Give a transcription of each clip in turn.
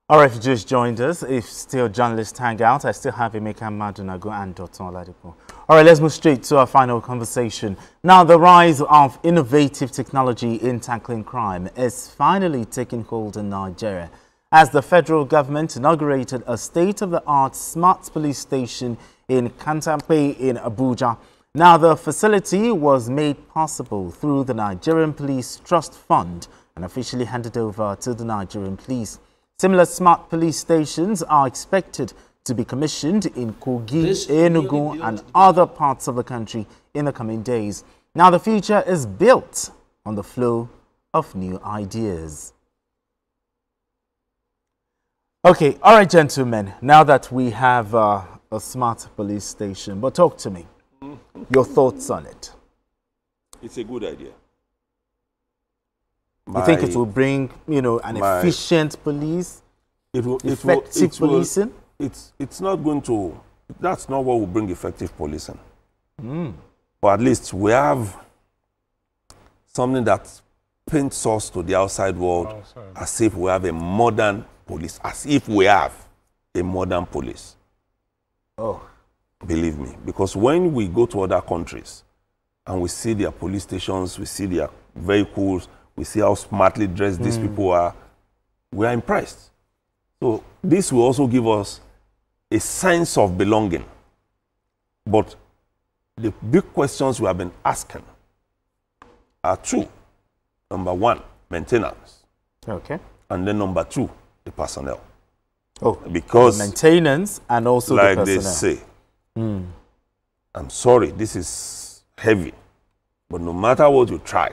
All right, if you just joined us, if still journalists hang out, I still have Emeka Madunago and Dr. Oladipo. All right, let's move straight to our final conversation. Now, the rise of innovative technology in tackling crime is finally taking hold in Nigeria, as the federal government inaugurated a state-of-the-art smart police station in Kantampe in Abuja. Now, the facility was made possible through the Nigerian Police Trust Fund and officially handed over to the Nigerian Police. Similar smart police stations are expected to be commissioned in Kogi, Enugu and other parts of the country in the coming days. Now, the future is built on the flow of new ideas. Okay, all right, gentlemen, now that we have a smart police station, but talk to me. Your thoughts on it? It's a good idea. You think it will bring, an efficient police, effective policing? It's not going to, that's not what will bring effective policing. But at least we have something that paints us to the outside world as if we have a modern police, as if we have a modern police. Oh. Believe me, because when we go to other countries and we see their police stations, we see their vehicles, we see how smartly dressed these people are, we are impressed. So this will also give us a sense of belonging. But the big questions we have been asking are two. Number one, maintenance. Okay. And then number two, the personnel. Oh, because maintenance and also like the personnel. they say, I'm sorry, this is heavy, but no matter what you try,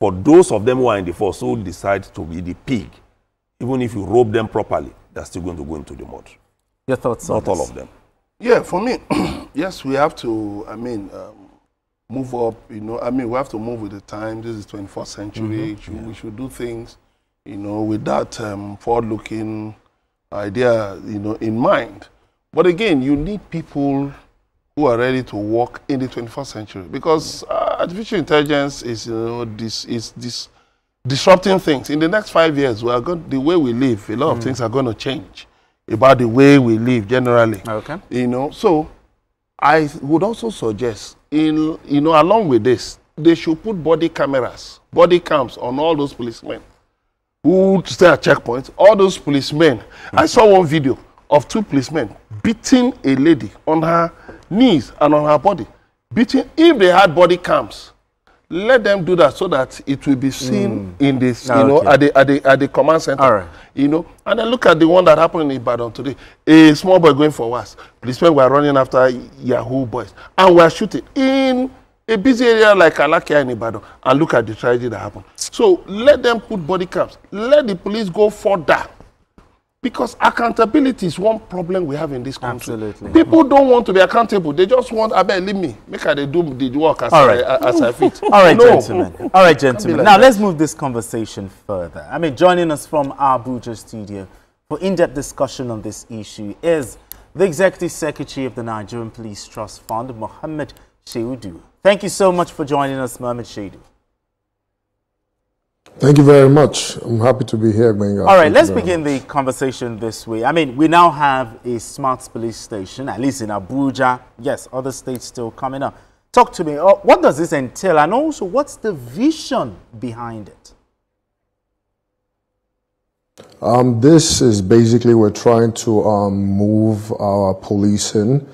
for those of them who are in the force who decide to be the pig, even if you rope them properly, they're still going to go into the mud. Your thoughts on this? Not all of them. Yeah, for me, yes, we have to, move up, we have to move with the time. This is 21st century. We should do things, with that forward-looking idea, in mind. But again, you need people who are ready to work in the 21st century, because artificial intelligence is, this disrupting things. In the next 5 years, we are going, the way we live, a lot of things are going to change about the way we live generally. Okay. So I would also suggest, along with this, they should put body cameras, body cams on all those policemen who stay at checkpoints. All those policemen. I saw one video of two policemen beating a lady on her knees and on her body. Beating, if they had body cams, let them do that so that it will be seen in this, at the command center. All right. And then look at the one that happened in Ibadan today. A small boy going for us. Policemen were running after Yahoo boys and were shooting in a busy area like Alakia in Ibadan. And look at the tragedy that happened. So let them put body cams. Let the police go further. Because accountability is one problem we have in this country. Absolutely. People don't want to be accountable. They just want, leave me. Make sure they do the work as I fit. All right, gentlemen. All right, gentlemen. Now, let's move this conversation further. Joining us from our Abuja studio for in-depth discussion on this issue is the Executive Secretary of the Nigerian Police Trust Fund, Mohammed Sheudu. Thank you so much for joining us, Mohammed Sheudu. Thank you very much. I'm happy to be here, Benga. All right, let's begin the conversation this way. We now have a smart police station, at least in Abuja. Yes, other states still coming up. Talk to me. What does this entail? And also, what's the vision behind it? This is basically we're trying to move our policing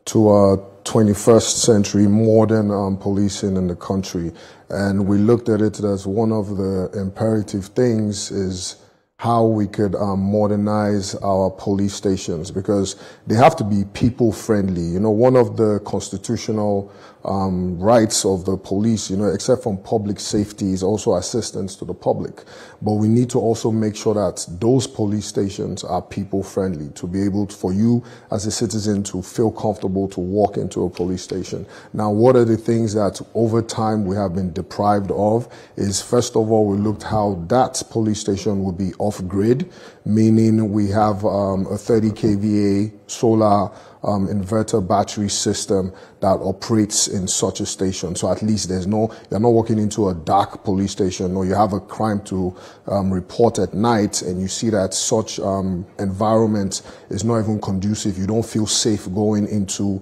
to a 21st century modern policing in the country. And we looked at it as one of the imperative things is how we could modernize our police stations, because they have to be people friendly. One of the constitutional rights of the police, except from public safety, is also assistance to the public. But we need to also make sure that those police stations are people friendly, to be able for you as a citizen to feel comfortable to walk into a police station. Now, what are the things that over time we have been deprived of is, first of all, we looked how that police station would be off-grid, meaning we have a 30 kVA solar inverter battery system that operates in such a station. So at least you're not walking into a dark police station, or you have a crime to report at night and you see that such environment is not even conducive. You don't feel safe going into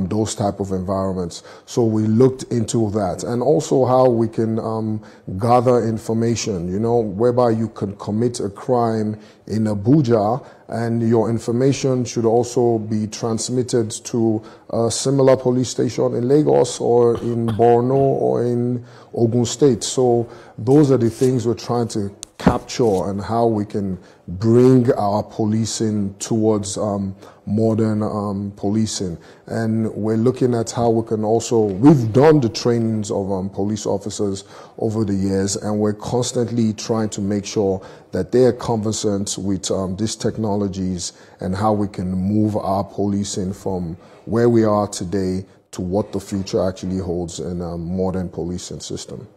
those type of environments. So we looked into that, and also how we can gather information, whereby you can commit a crime in Abuja and your information should also be transmitted to a similar police station in Lagos or in Borno or in Ogun State. So those are the things we're trying to capture, and how we can bring our policing towards modern policing. And we're looking at how we can also, we've done the trainings of police officers over the years, and we're constantly trying to make sure that they are conversant with these technologies and how we can move our policing from where we are today to what the future actually holds in a modern policing system.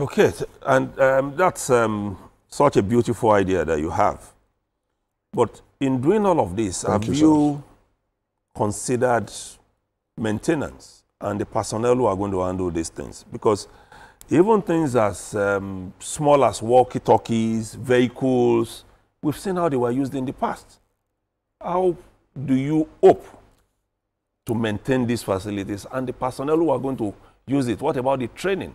Okay, and that's such a beautiful idea that you have. But in doing all of this, have you considered maintenance and the personnel who are going to handle these things? Because even things as small as walkie-talkies, vehicles, we've seen how they were used in the past. How do you hope to maintain these facilities and the personnel who are going to use it? What about the training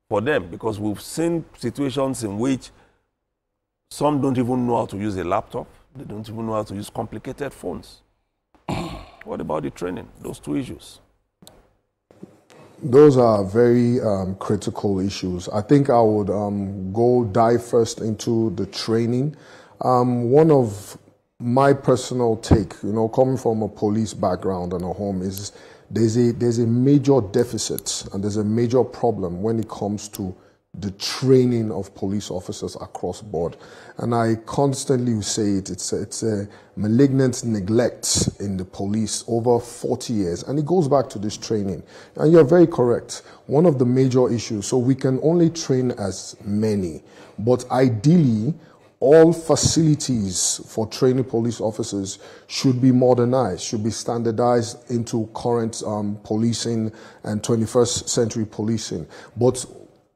for them? Because we've seen situations in which some don't even know how to use a laptop. They don't even know how to use complicated phones. What about the training? Those two issues. Those are very critical issues. I think I would dive first into the training. One of my personal take, coming from a police background and a home, is there's a major deficit and there's a major problem when it comes to the training of police officers across board. And I constantly say it's a malignant neglect in the police over 40 years. And it goes back to this training. And you're very correct. One of the major issues, so we can only train as many, but ideally, all facilities for training police officers should be modernized, should be standardized into current policing and 21st century policing. But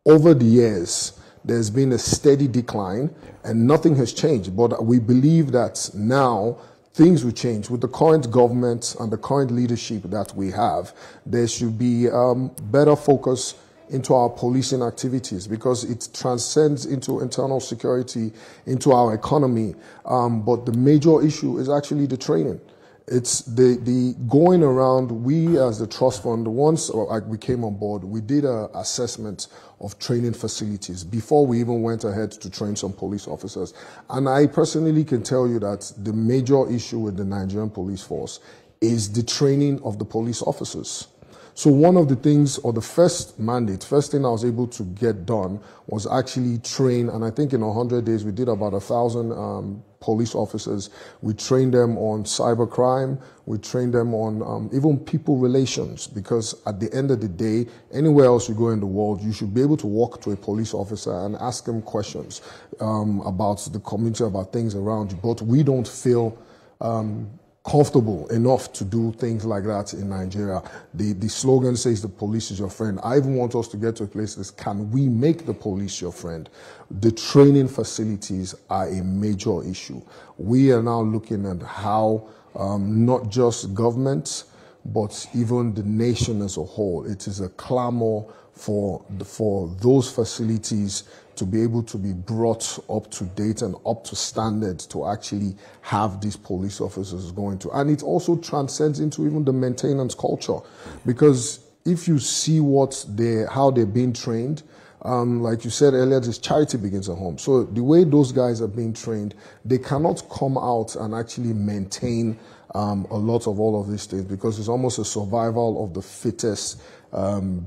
over the years, there's been a steady decline and nothing has changed. But we believe that now things will change. With the current government and the current leadership that we have, there should be better focus into our policing activities, because it transcends into internal security, into our economy. But the major issue is actually the training. It's the going around. We as the trust fund, once we came on board, we did an assessment of training facilities before we even went ahead to train some police officers. And I personally can tell you that the major issue with the Nigerian police force is the training of the police officers. So one of the things, or the first thing I was able to get done was actually train, and I think in 100 days we did about 1,000 police officers. We trained them on cybercrime, we trained them on even people relations, because at the end of the day, anywhere else you go in the world, you should be able to walk to a police officer and ask them questions about the community, about things around you. But we don't feel comfortable enough to do things like that in Nigeria. The slogan says the police is your friend. I even want us to get to a place that can we make the police your friend? The training facilities are a major issue. We are now looking at how not just governments, but even the nation as a whole, it is a clamor for those facilities to be able to be brought up to date and up to standard to actually have these police officers going to. And it also transcends into even the maintenance culture, because if you see how they're being trained, like you said earlier, this charity begins at home. So the way those guys are being trained, they cannot come out and actually maintain a lot of all of these things, because it's almost a survival of the fittest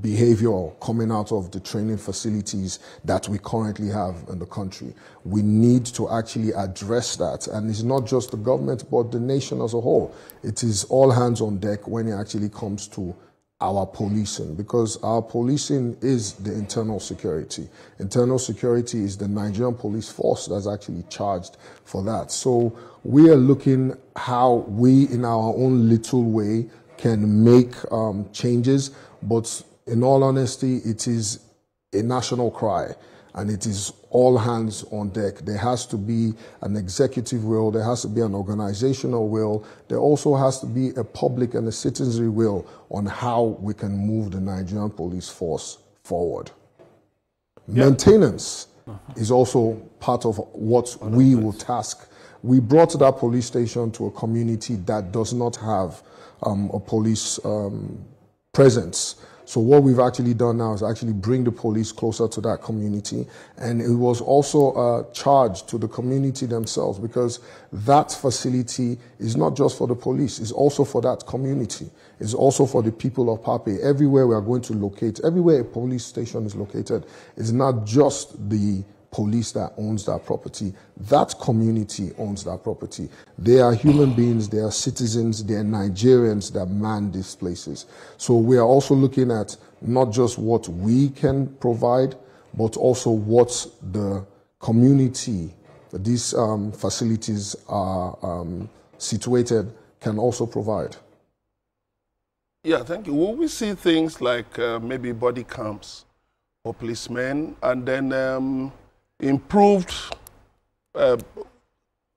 behavior coming out of the training facilities that we currently have in the country. We need to actually address that. And it's not just the government, but the nation as a whole. It is all hands on deck when it actually comes to our policing, because our policing is the internal security. Internal security is the Nigerian police force that's actually charged for that. So we are looking how we, in our own little way, can make changes, but in all honesty, it is a national cry. And it is all hands on deck. There has to be an executive will, there has to be an organizational will, there also has to be a public and a citizenry will on how we can move the Nigerian police force forward. Yeah. Maintenance is also part of what we will task. We brought that police station to a community that does not have a police presence. So what we've actually done now is actually bring the police closer to that community. And it was also a charge to the community themselves, because that facility is not just for the police, it's also for that community. It's also for the people of Pape. Everywhere we are going to locate, everywhere a police station is located, it's not just the police that owns that property. That community owns that property. They are human beings, they are citizens, they are Nigerians that man these places. So we are also looking at not just what we can provide, but also what the community, these facilities are situated, can also provide. Yeah, thank you. Will we see things like maybe body cams for policemen, and then improved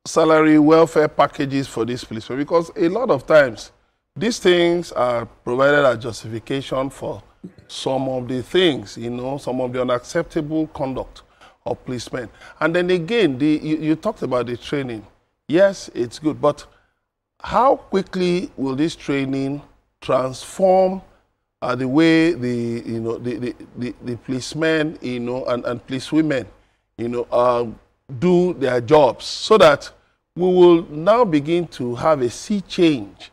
salary welfare packages for these policemen? Because a lot of times these things are provided as justification for some of the things, you know, some of the unacceptable conduct of policemen. And then again, you talked about the training. Yes, it's good, but how quickly will this training transform the way the policemen, you know, and policewomen, you know, do their jobs, so that we will now begin to have a sea change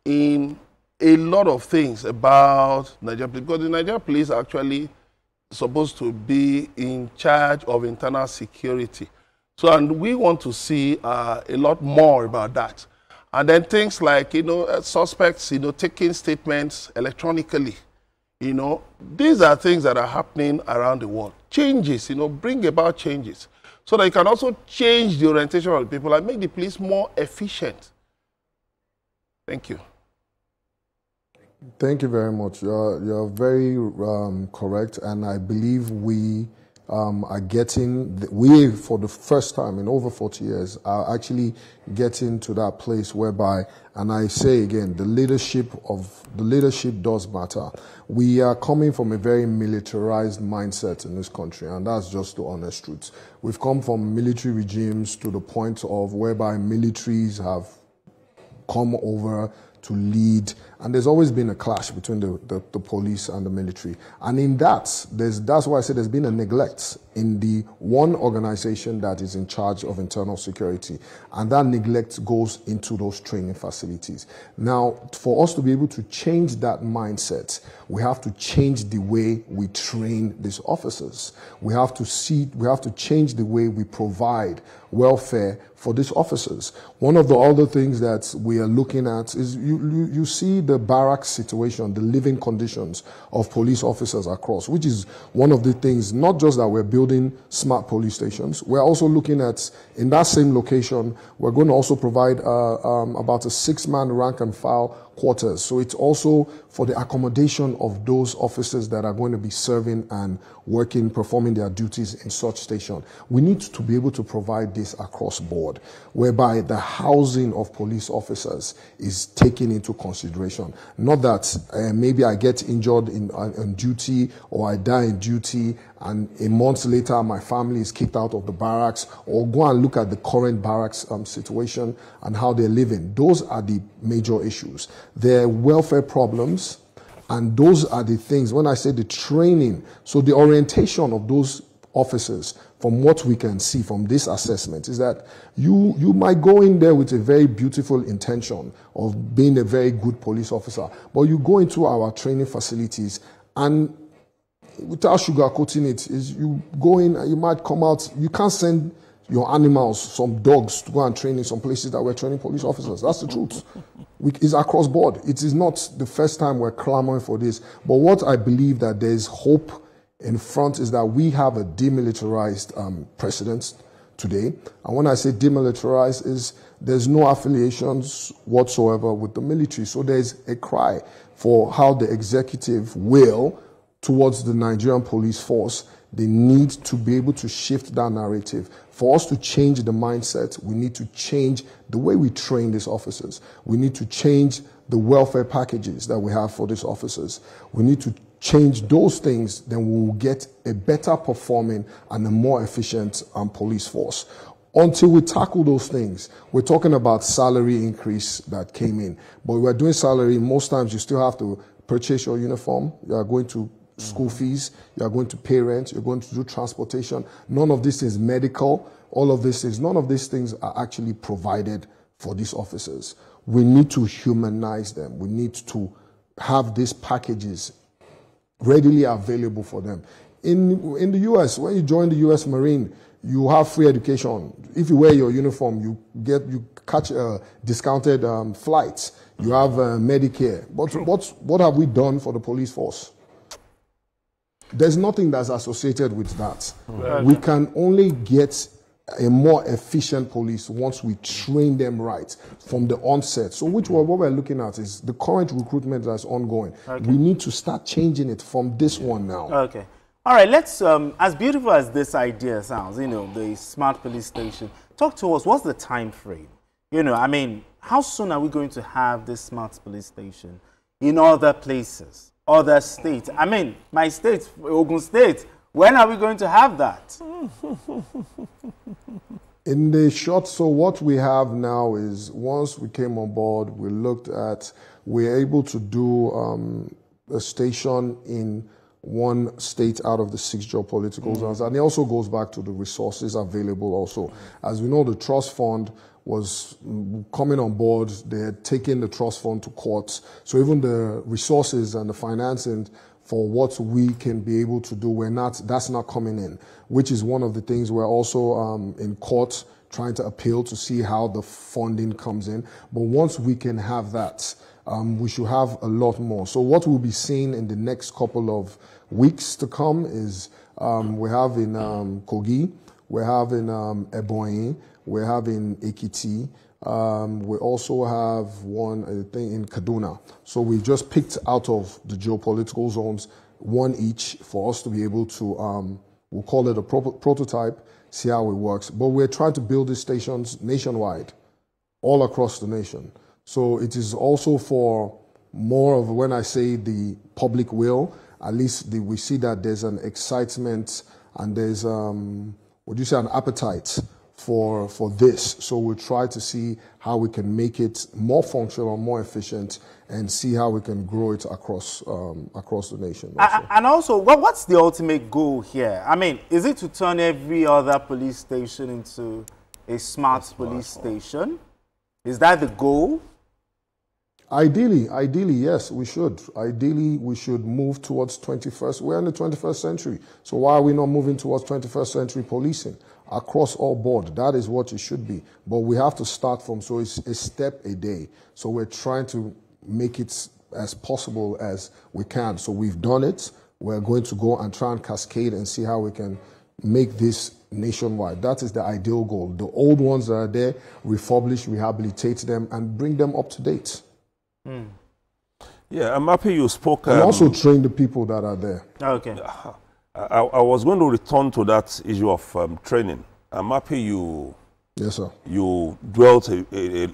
in a lot of things about Nigerian police, because the Nigerian police are actually supposed to be in charge of internal security. So, and we want to see a lot more about that. And then things like, you know, suspects, you know, taking statements electronically. You know, these are things that are happening around the world. Changes, you know, bring about changes, so that you can also change the orientation of the people and make the police more efficient. Thank you. Thank you very much. You're very correct, and I believe we are getting, we for the first time in over 40 years are actually getting to that place whereby, and I say again, the leadership does matter. We are coming from a very militarized mindset in this country, and that's just the honest truth. We've come from military regimes to the point of whereby militaries have come over to lead, and there's always been a clash between the police and the military. And in that, that's why I said there's been a neglect in the one organization that is in charge of internal security. And that neglect goes into those training facilities. Now, for us to be able to change that mindset, we have to change the way we train these officers. We have to change the way we provide welfare for these officers. One of the other things that we are looking at is you see the barracks situation, the living conditions of police officers across, which is one of the things, not just that we're building smart police stations, we're also looking at, in that same location, we're going to also provide about a 6-man rank and file quarters. So it's also for the accommodation of those officers that are going to be serving and working, performing their duties in such station. We need to be able to provide this across board, whereby the housing of police officers is taken into consideration. Not that maybe I get injured on duty, or I die in duty, and a month later my family is kicked out of the barracks, or go and look at the current barracks situation and how they're living. Those are the major issues. There are welfare problems, and those are the things, when I say the training, so the orientation of those officers, from what we can see from this assessment, is that you might go in there with a very beautiful intention of being a very good police officer, but you go into our training facilities and without sugarcoating it, is you go in and you might come out, you can't send your animals, some dogs, to go and train in some places that we're training police officers. That's the truth. It's across board. It is not the first time we're clamoring for this. But what I believe that there's hope in front is that we have a demilitarized president today. And when I say demilitarized, is there's no affiliations whatsoever with the military. So there's a cry for how the executive will towards the Nigerian police force. They need to be able to shift that narrative. For us to change the mindset, we need to change the way we train these officers. We need to change the welfare packages that we have for these officers. We need to change those things, then we will get a better performing and a more efficient police force. Until we tackle those things, we're talking about salary increase that came in. But we're doing salary, most times you still have to purchase your uniform. You are going to school fees, you are going to pay rent, you're going to do transportation. None of this is medical. All of this is, none of these things are actually provided for these officers. We need to humanize them. We need to have these packages readily available for them. In the US, when you join the US Marine, you have free education. If you wear your uniform, you catch discounted flights. You have Medicare. But what have we done for the police force? There's nothing that's associated with that. We can only get a more efficient police once we train them right from the onset. So what we're looking at is the current recruitment that's ongoing. We need to start changing it from this one now. Okay. All right, let's, as beautiful as this idea sounds, you know, the smart police station, talk to us, what's the time frame? You know, I mean, how soon are we going to have this smart police station in other places, other states? I mean, my state, Ogun State, when are we going to have that? In the short, so what we have now is once we came on board, we looked at, we're able to do a station in one state out of the 6 geopolitical zones. And it also goes back to the resources available also. As we know, the trust fund was coming on board. They had taken the trust fund to courts. So even the resources and the financing for what we can be able to do, that's not coming in, which is one of the things we're also in court trying to appeal to see how the funding comes in. But once we can have that, we should have a lot more. So what we'll be seeing in the next couple of weeks to come is we have in Kogi, we have in Ebonyi, we have in Ekiti, we also have one thing in Kaduna. So we just picked out of the geopolitical zones one each for us to be able to, we'll call it a prototype, see how it works. But we're trying to build these stations nationwide, all across the nation. So it is also for more of, when I say the public will, at least we see that there's an excitement and there's, an appetite for this. So we'll try to see how we can make it more functional, more efficient, and see how we can grow it across the nation. And also, what's the ultimate goal here? I mean, is it to turn every other police station into a smart police station? Is that the goal? Ideally, yes, we should. Ideally, we should move towards 21st. We're in the 21st century. So why are we not moving towards 21st century policing across all board? That is what it should be. But we have to start from, so it's a step a day. So we're trying to make it as possible as we can. So we've done it. We're going to go and try and cascade and see how we can make this nationwide. That is the ideal goal. The old ones that are there, refurbish, rehabilitate them, and bring them up to date. Yeah, I'm happy you spoke. And also train the people that are there. Okay. I was going to return to that issue of training. I'm happy you, yes, sir, you dwelt a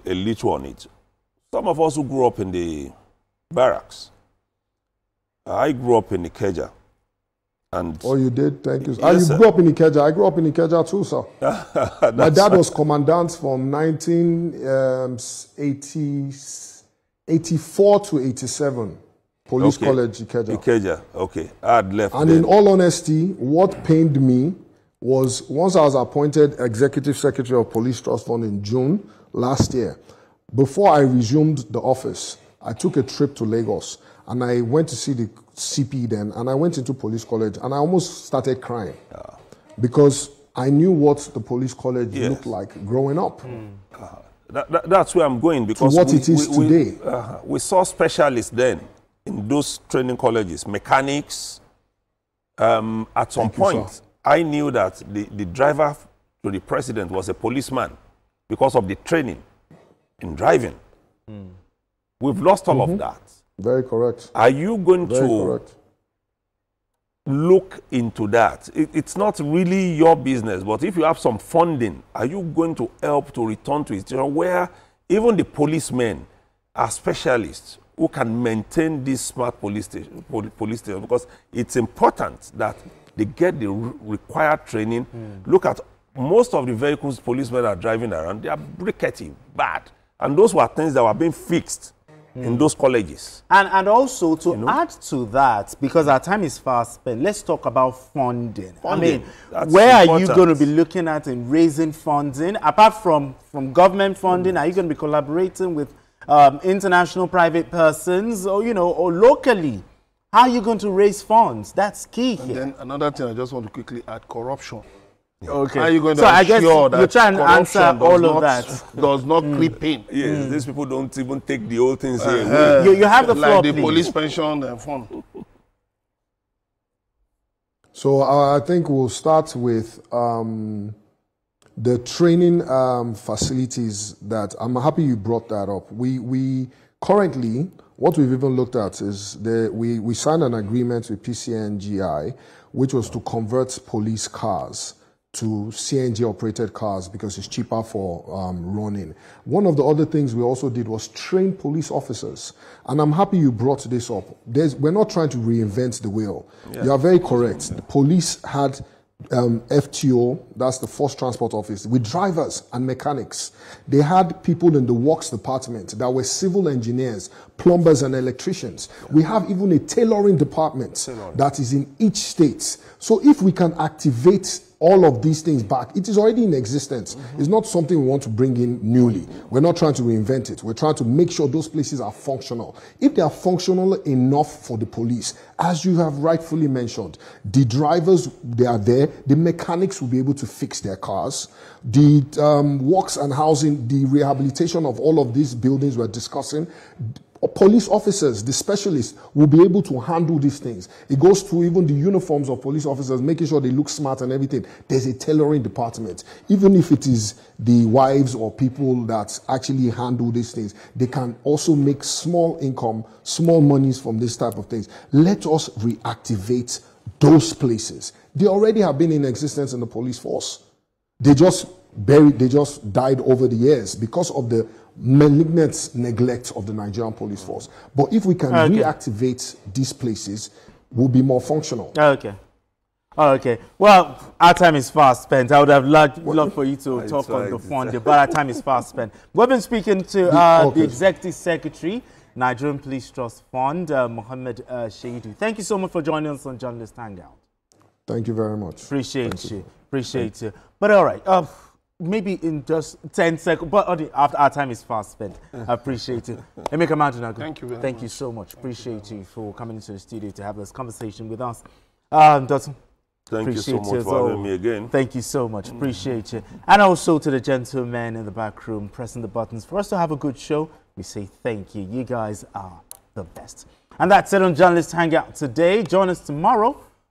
little on it. Some of us who grew up in the barracks, I grew up in Ikeja. And oh, you did? Thank you. Yes, you grew up in Ikeja. I grew up in Ikeja too, sir. My dad was commandant from 1984 to 87. Police College, Ikeja. Ikeja, okay. I had left. And then. in all honesty, what pained me was once I was appointed Executive Secretary of Police Trust Fund in June last year, before I resumed the office, I took a trip to Lagos and I went to see the CP then, and I went into police college and I almost started crying because I knew what the police college looked like growing up. That's where I'm going, because to what it is today. We saw specialists then in those training colleges, mechanics. At some point, I knew that the driver to the president was a policeman because of the training in driving. We've lost all of that. Very correct. Are you going to look into that? It's not really your business, but if you have some funding, are you going to help to return to a situation where even the policemen are specialists who can maintain this smart police station? Because it's important that they get the required training. Look at most of the vehicles policemen are driving around. They are rickety, bad. And those were things that were being fixed in those colleges. And also to add to that, because our time is fast spent, let's talk about funding. I mean, where are you going to be looking at in raising funding? Apart from government funding, are you going to be collaborating with international private persons, or, you know, or locally? How are you going to raise funds? That's key here. And then another thing I just want to quickly add, corruption. Okay. How are you going to so I guess ensure that you're trying to answer all of that. Does not creep in? Yes, these people don't even take the old things here. You have the floor, like the please. police pension and fund. So I think we'll start with the training facilities that I'm happy you brought that up. We currently, what we've even looked at is we signed an agreement with PCNGI, which was to convert police cars to CNG operated cars because it's cheaper for running. One of the other things we also did was train police officers. And I'm happy you brought this up. We're not trying to reinvent the wheel. Yeah. You are very correct. The police had FTO, that's the Force Transport Office, with drivers and mechanics. They had people in the works department that were civil engineers, plumbers and electricians. We have even a tailoring department that is in each state. So if we can activate all of these things back, it is already in existence. It's not something we want to bring in newly. We're not trying to reinvent it. We're trying to make sure those places are functional. If they are functional enough for the police, as you have rightfully mentioned, the drivers, they are there, the mechanics will be able to fix their cars, the works and housing, the rehabilitation of all of these buildings we're discussing, police officers, the specialists, will be able to handle these things. It goes to even the uniforms of police officers, making sure they look smart and everything. There's a tailoring department. Even if it is the wives or people that actually handle these things, they can also make small income, small monies from this type of things. Let us reactivate those places. They already have been in existence in the police force. They just died over the years because of the malignant neglect of the Nigerian police force. But if we can reactivate these places, we'll be more functional. Okay. Well, our time is fast spent. I would have loved for you to talk on the funding, but our time is fast spent. We've been speaking to the Executive Secretary, Nigerian Police Trust Fund, Mohammed Shaidu. Thank you so much for joining us on Journalist Hangout. Thank you very much. Appreciate you. But all right. Maybe in just 10 seconds, but after our time is fast spent. I appreciate it. Emeka Madunagu, thank you so much. Appreciate you for coming into the studio to have this conversation with us. Dotun, thank you so much for having me again. Thank you so much. Appreciate you. And also to the gentlemen in the back room pressing the buttons for us to have a good show. We say thank you. You guys are the best. And that's it on Journalist Hangout today. Join us tomorrow